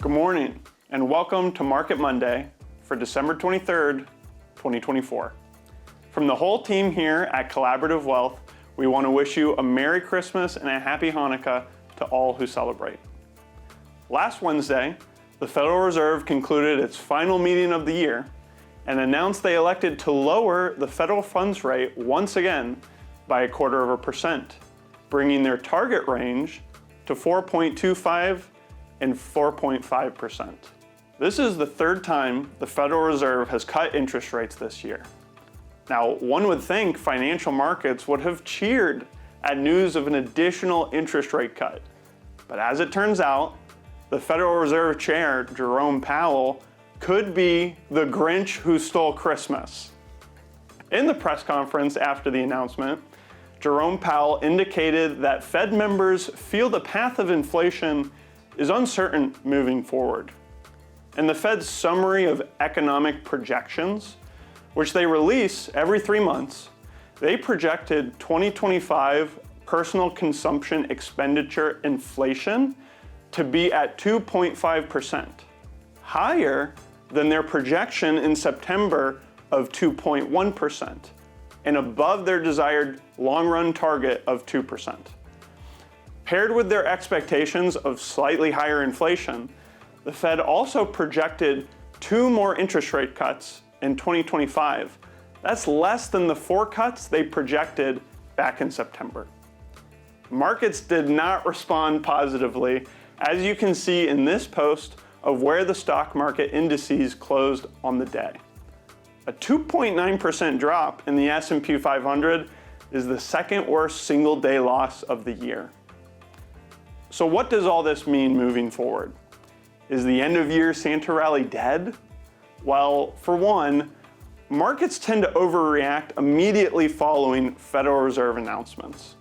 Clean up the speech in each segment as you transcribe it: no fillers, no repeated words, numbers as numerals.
Good morning and welcome to Market Monday for December 23rd, 2024. From the whole team here at Collaborative Wealth, we want to wish you a Merry Christmas and a Happy Hanukkah to all who celebrate. Last Wednesday, the Federal Reserve concluded its final meeting of the year and announced they elected to lower the federal funds rate once again by 0.25%, bringing their target range to 4.25 and 4.5%. This is the third time the Federal Reserve has cut interest rates this year. Now, one would think financial markets would have cheered at news of an additional interest rate cut. But as it turns out, the Federal Reserve Chair, Jerome Powell, could be the Grinch who stole Christmas. In the press conference after the announcement, Jerome Powell indicated that Fed members feel the path of inflation is uncertain moving forward. In the Fed's summary of economic projections, which they release every 3 months, they projected 2025 personal consumption expenditure inflation to be at 2.5%, higher than their projection in September of 2.1%, and above their desired long-run target of 2%. Paired with their expectations of slightly higher inflation, the Fed also projected 2 more interest rate cuts in 2025. That's less than the 4 cuts they projected back in September. Markets did not respond positively, as you can see in this post of where the stock market indices closed on the day. A 2.9% drop in the S&P 500 is the second worst single-day loss of the year. So what does all this mean moving forward? Is the end-of-year Santa rally dead? Well, for one, markets tend to overreact immediately following Federal Reserve announcements.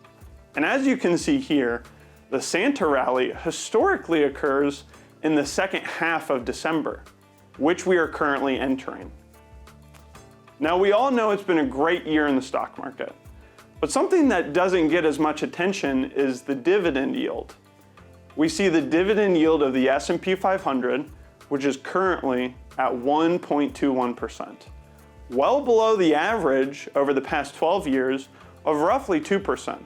And as you can see here, the Santa rally historically occurs in the second half of December, which we are currently entering. Now, we all know it's been a great year in the stock market, but something that doesn't get as much attention is the dividend yield. We see the dividend yield of the S&P 500, which is currently at 1.21%, well below the average over the past 12 years of roughly 2%.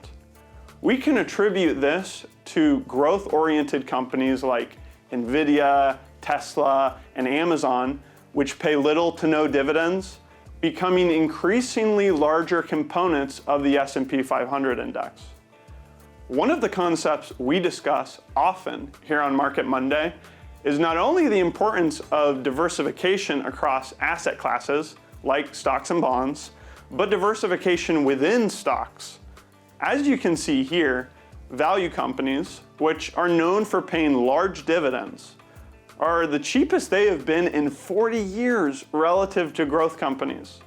We can attribute this to growth-oriented companies like Nvidia, Tesla, and Amazon, which pay little to no dividends, becoming increasingly larger components of the S&P 500 index. One of the concepts we discuss often here on Market Monday is not only the importance of diversification across asset classes, like stocks and bonds, but diversification within stocks. As you can see here, value companies, which are known for paying large dividends, are the cheapest they have been in 40 years relative to growth companies.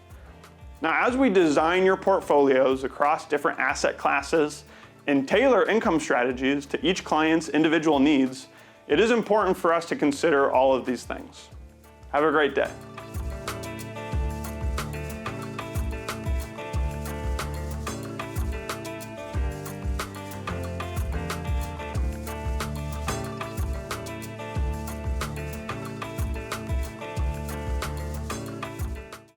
Now, as we design your portfolios across different asset classes and tailor income strategies to each client's individual needs, it is important for us to consider all of these things. Have a great day.